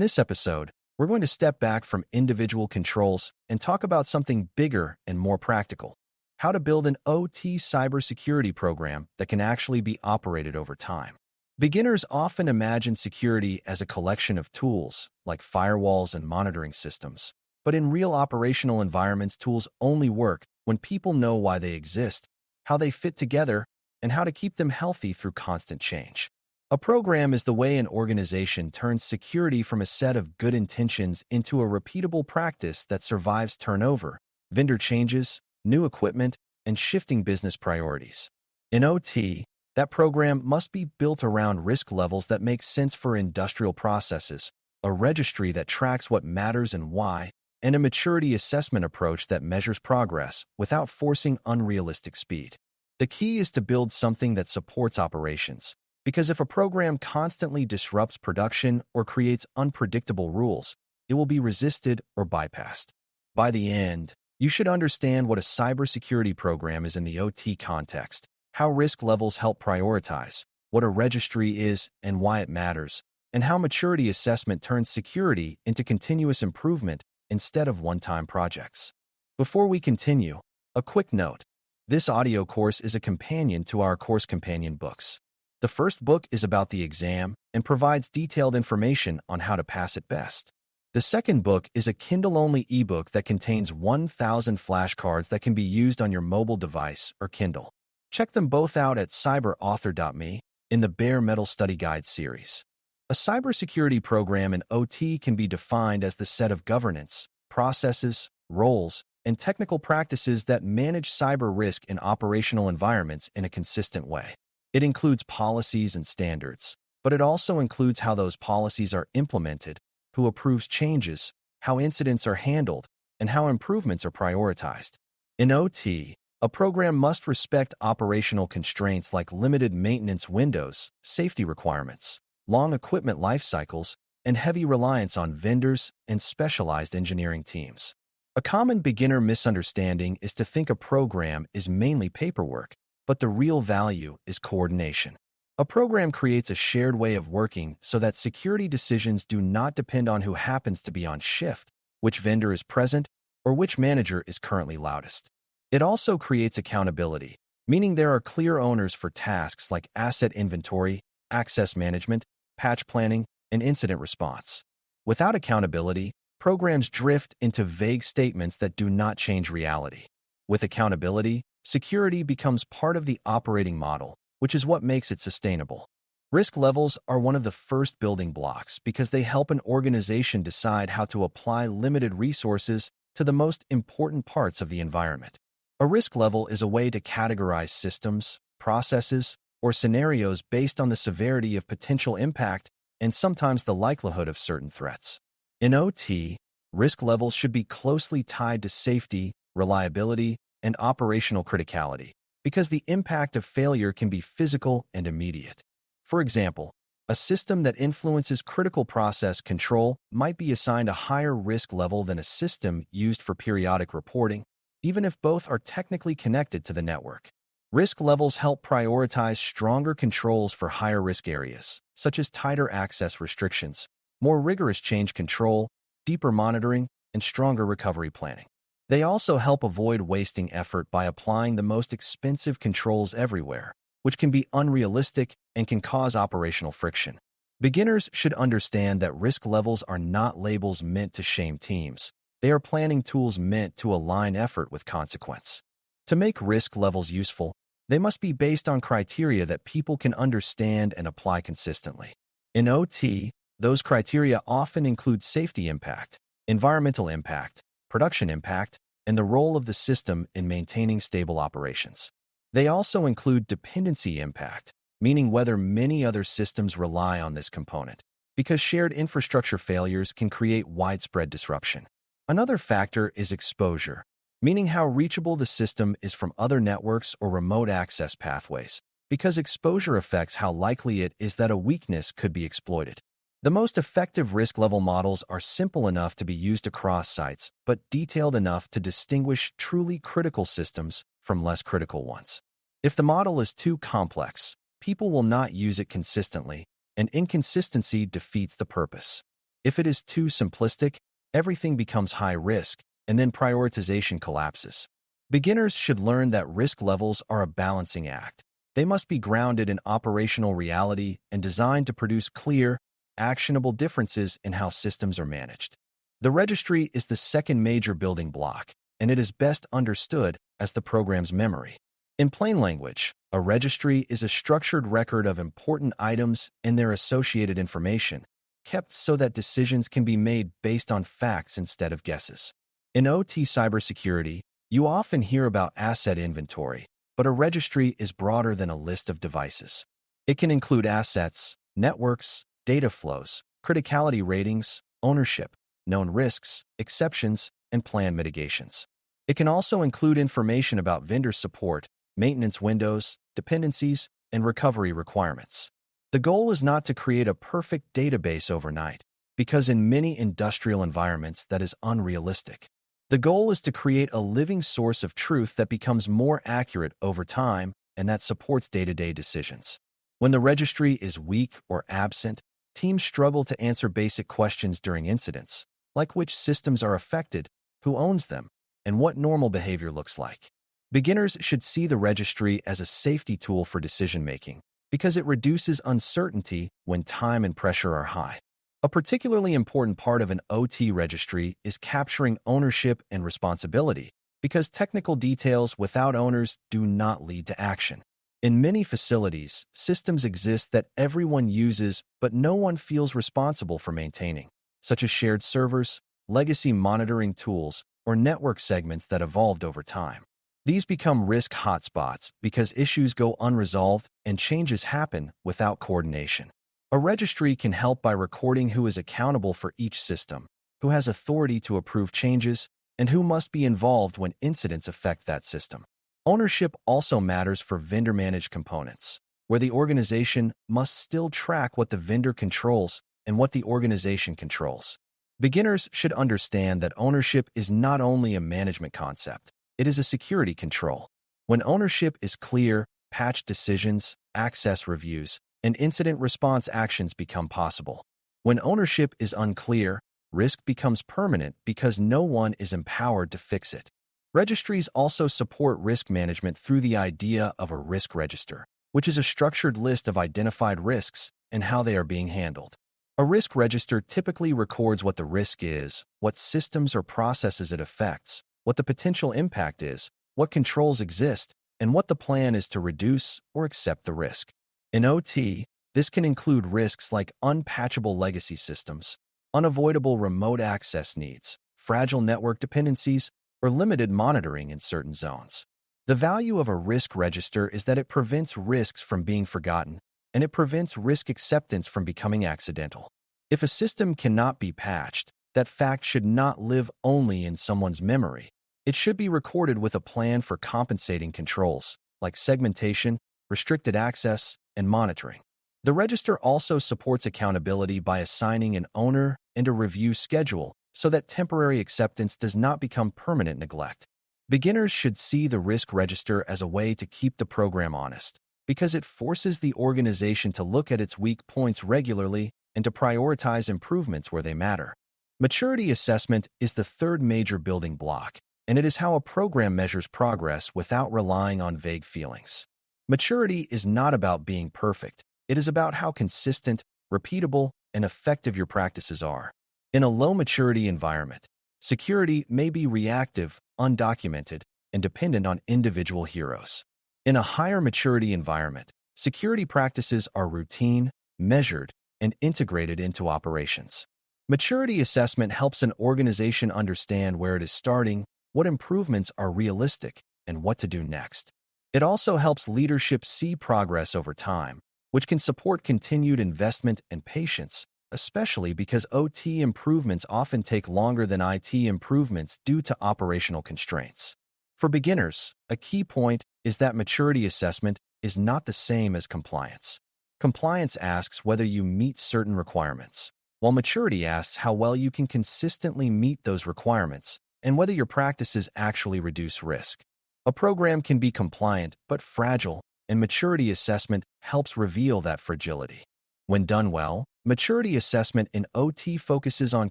this episode, we're going to step back from individual controls and talk about something bigger and more practical: how to build an OT cybersecurity program that can actually be operated over time. Beginners often imagine security as a collection of tools, like firewalls and monitoring systems. But in real operational environments, tools only work when people know why they exist, how they fit together, and how to keep them healthy through constant change. A program is the way an organization turns security from a set of good intentions into a repeatable practice that survives turnover, vendor changes, new equipment, and shifting business priorities. In OT, that program must be built around risk levels that make sense for industrial processes, a registry that tracks what matters and why, and a maturity assessment approach that measures progress without forcing unrealistic speed. The key is to build something that supports operations, because if a program constantly disrupts production or creates unpredictable rules, it will be resisted or bypassed. By the end, you should understand what a cybersecurity program is in the OT context, how risk levels help prioritize, what a registry is and why it matters, and how maturity assessment turns security into continuous improvement instead of one-time projects. Before we continue, a quick note. This audio course is a companion to our course companion books. The first book is about the exam and provides detailed information on how to pass it best. The second book is a Kindle-only ebook that contains 1,000 flashcards that can be used on your mobile device or Kindle. Check them both out at cyberauthor.me in the Bare Metal Study Guide series. A cybersecurity program in OT can be defined as the set of governance, processes, roles, and technical practices that manage cyber risk in operational environments in a consistent way. It includes policies and standards, but it also includes how those policies are implemented, who approves changes, how incidents are handled, and how improvements are prioritized. In OT, a program must respect operational constraints like limited maintenance windows, safety requirements, long equipment life cycles, and heavy reliance on vendors and specialized engineering teams. A common beginner misunderstanding is to think a program is mainly paperwork, but the real value is coordination. A program creates a shared way of working so that security decisions do not depend on who happens to be on shift, which vendor is present, or which manager is currently loudest. It also creates accountability, meaning there are clear owners for tasks like asset inventory, access management, patch planning, and incident response. Without accountability, programs drift into vague statements that do not change reality. With accountability, security becomes part of the operating model, which is what makes it sustainable. Risk levels are one of the first building blocks because they help an organization decide how to apply limited resources to the most important parts of the environment. A risk level is a way to categorize systems, processes, or scenarios based on the severity of potential impact and sometimes the likelihood of certain threats. In OT, risk levels should be closely tied to safety, reliability, and operational criticality, because the impact of failure can be physical and immediate. For example, a system that influences critical process control might be assigned a higher risk level than a system used for periodic reporting, even if both are technically connected to the network. Risk levels help prioritize stronger controls for higher risk areas, such as tighter access restrictions, more rigorous change control, deeper monitoring, and stronger recovery planning. They also help avoid wasting effort by applying the most expensive controls everywhere, which can be unrealistic and can cause operational friction. Beginners should understand that risk levels are not labels meant to shame teams. They are planning tools meant to align effort with consequence. To make risk levels useful, they must be based on criteria that people can understand and apply consistently. In OT, those criteria often include safety impact, environmental impact, production impact, and the role of the system in maintaining stable operations. They also include dependency impact, meaning whether many other systems rely on this component, because shared infrastructure failures can create widespread disruption. Another factor is exposure, meaning how reachable the system is from other networks or remote access pathways, because exposure affects how likely it is that a weakness could be exploited. The most effective risk level models are simple enough to be used across sites, but detailed enough to distinguish truly critical systems from less critical ones. If the model is too complex, people will not use it consistently, and inconsistency defeats the purpose. If it is too simplistic, everything becomes high risk, and then prioritization collapses. Beginners should learn that risk levels are a balancing act. They must be grounded in operational reality and designed to produce clear, actionable differences in how systems are managed. The registry is the second major building block, and it is best understood as the program's memory. In plain language, a registry is a structured record of important items and their associated information, kept so that decisions can be made based on facts instead of guesses. In OT cybersecurity, you often hear about asset inventory, but a registry is broader than a list of devices. It can include assets, networks, data flows, criticality ratings, ownership, known risks, exceptions, and planned mitigations. It can also include information about vendor support, maintenance windows, dependencies, and recovery requirements. The goal is not to create a perfect database overnight, because in many industrial environments that is unrealistic. The goal is to create a living source of truth that becomes more accurate over time and that supports day-to-day decisions. When the registry is weak or absent, teams struggle to answer basic questions during incidents, like which systems are affected, who owns them, and what normal behavior looks like. Beginners should see the registry as a safety tool for decision-making because it reduces uncertainty when time and pressure are high. A particularly important part of an OT registry is capturing ownership and responsibility because technical details without owners do not lead to action. In many facilities, systems exist that everyone uses but no one feels responsible for maintaining, such as shared servers, legacy monitoring tools, or network segments that evolved over time. These become risk hotspots because issues go unresolved and changes happen without coordination. A registry can help by recording who is accountable for each system, who has authority to approve changes, and who must be involved when incidents affect that system. Ownership also matters for vendor-managed components, where the organization must still track what the vendor controls and what the organization controls. Beginners should understand that ownership is not only a management concept, it is a security control. When ownership is clear, patch decisions, access reviews, and incident response actions become possible. When ownership is unclear, risk becomes permanent because no one is empowered to fix it. Registries also support risk management through the idea of a risk register, which is a structured list of identified risks and how they are being handled. A risk register typically records what the risk is, what systems or processes it affects, what the potential impact is, what controls exist, and what the plan is to reduce or accept the risk. In OT, this can include risks like unpatchable legacy systems, unavoidable remote access needs, fragile network dependencies, or limited monitoring in certain zones. The value of a risk register is that it prevents risks from being forgotten, and it prevents risk acceptance from becoming accidental. If a system cannot be patched, that fact should not live only in someone's memory. It should be recorded with a plan for compensating controls, like segmentation, restricted access, and monitoring. The register also supports accountability by assigning an owner and a review schedule so that temporary acceptance does not become permanent neglect. Beginners should see the risk register as a way to keep the program honest, because it forces the organization to look at its weak points regularly and to prioritize improvements where they matter. Maturity assessment is the third major building block, and it is how a program measures progress without relying on vague feelings. Maturity is not about being perfect. It is about how consistent, repeatable, and effective your practices are. In a low-maturity environment, security may be reactive, undocumented, and dependent on individual heroes. In a higher maturity environment, security practices are routine, measured, and integrated into operations. Maturity assessment helps an organization understand where it is starting, what improvements are realistic, and what to do next. It also helps leadership see progress over time, which can support continued investment and patience, especially because OT improvements often take longer than IT improvements due to operational constraints. For beginners, a key point is that maturity assessment is not the same as compliance. Compliance asks whether you meet certain requirements, while maturity asks how well you can consistently meet those requirements and whether your practices actually reduce risk. A program can be compliant but fragile, and maturity assessment helps reveal that fragility. When done well, maturity assessment in OT focuses on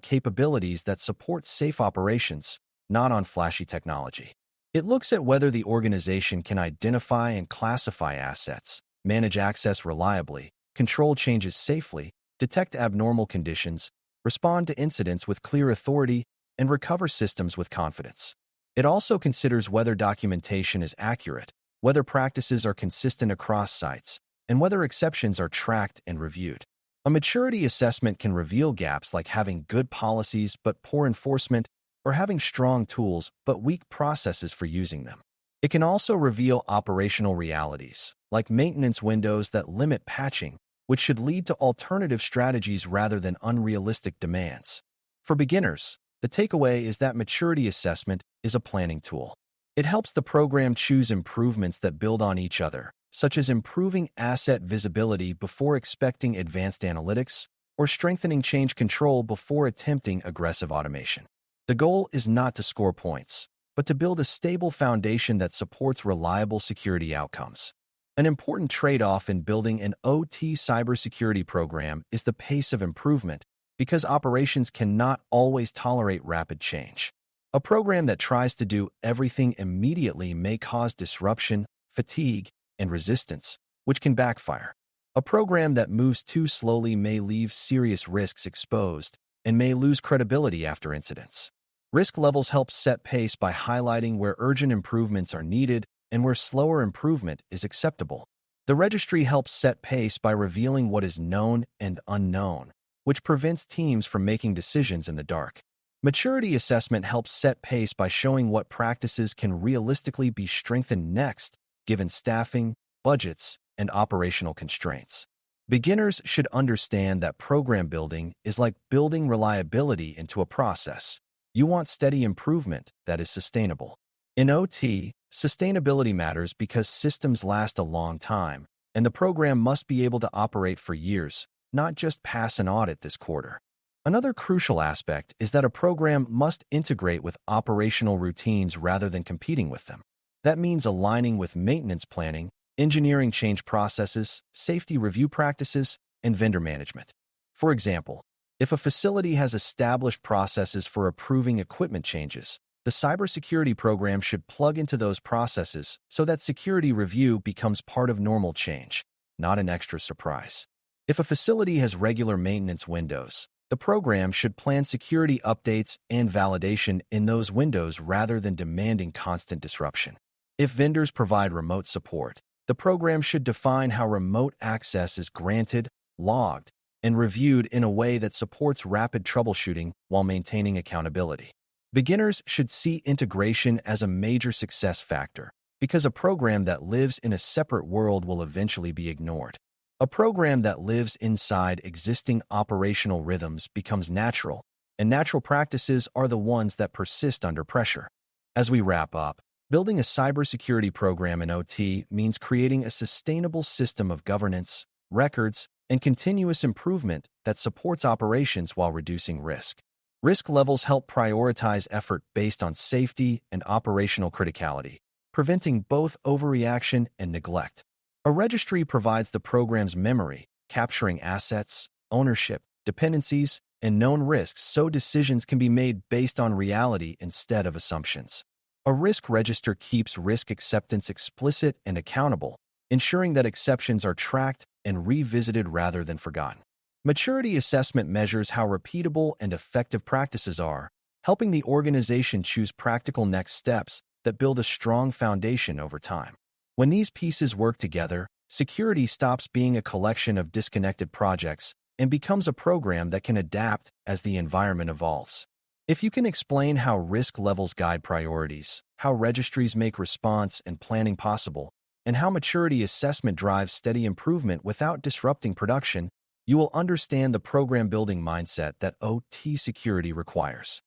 capabilities that support safe operations, not on flashy technology. It looks at whether the organization can identify and classify assets, manage access reliably, control changes safely, detect abnormal conditions, respond to incidents with clear authority, and recover systems with confidence. It also considers whether documentation is accurate, whether practices are consistent across sites, and whether exceptions are tracked and reviewed. A maturity assessment can reveal gaps like having good policies but poor enforcement, or having strong tools but weak processes for using them. It can also reveal operational realities, like maintenance windows that limit patching, which should lead to alternative strategies rather than unrealistic demands. For beginners, the takeaway is that maturity assessment is a planning tool. It helps the program choose improvements that build on each other, such as improving asset visibility before expecting advanced analytics, or strengthening change control before attempting aggressive automation. The goal is not to score points, but to build a stable foundation that supports reliable security outcomes. An important trade-off in building an OT cybersecurity program is the pace of improvement, because operations cannot always tolerate rapid change. A program that tries to do everything immediately may cause disruption, fatigue, and resistance, which can backfire. A program that moves too slowly may leave serious risks exposed and may lose credibility after incidents. Risk levels help set pace by highlighting where urgent improvements are needed and where slower improvement is acceptable. The registry helps set pace by revealing what is known and unknown, which prevents teams from making decisions in the dark. Maturity assessment helps set pace by showing what practices can realistically be strengthened next, given staffing, budgets, and operational constraints. Beginners should understand that program building is like building reliability into a process. You want steady improvement that is sustainable. In OT, sustainability matters because systems last a long time, and the program must be able to operate for years, not just pass an audit this quarter. Another crucial aspect is that a program must integrate with operational routines rather than competing with them. That means aligning with maintenance planning, engineering change processes, safety review practices, and vendor management. For example, if a facility has established processes for approving equipment changes, the cybersecurity program should plug into those processes so that security review becomes part of normal change, not an extra surprise. If a facility has regular maintenance windows, the program should plan security updates and validation in those windows rather than demanding constant disruption. If vendors provide remote support, the program should define how remote access is granted, logged, and reviewed in a way that supports rapid troubleshooting while maintaining accountability. Beginners should see integration as a major success factor, because a program that lives in a separate world will eventually be ignored. A program that lives inside existing operational rhythms becomes natural, and natural practices are the ones that persist under pressure. As we wrap up, building a cybersecurity program in OT means creating a sustainable system of governance, records, and continuous improvement that supports operations while reducing risk. Risk levels help prioritize effort based on safety and operational criticality, preventing both overreaction and neglect. A registry provides the program's memory, capturing assets, ownership, dependencies, and known risks so decisions can be made based on reality instead of assumptions. A risk register keeps risk acceptance explicit and accountable, ensuring that exceptions are tracked and revisited rather than forgotten. Maturity assessment measures how repeatable and effective practices are, helping the organization choose practical next steps that build a strong foundation over time. When these pieces work together, security stops being a collection of disconnected projects and becomes a program that can adapt as the environment evolves. If you can explain how risk levels guide priorities, how registries make response and planning possible, and how maturity assessment drives steady improvement without disrupting production, you will understand the program building mindset that OT security requires.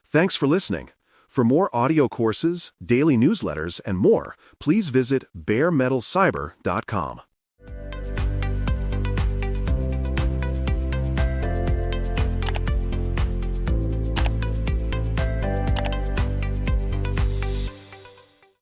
Thanks for listening. For more audio courses, daily newsletters, and more, please visit baremetalcyber.com.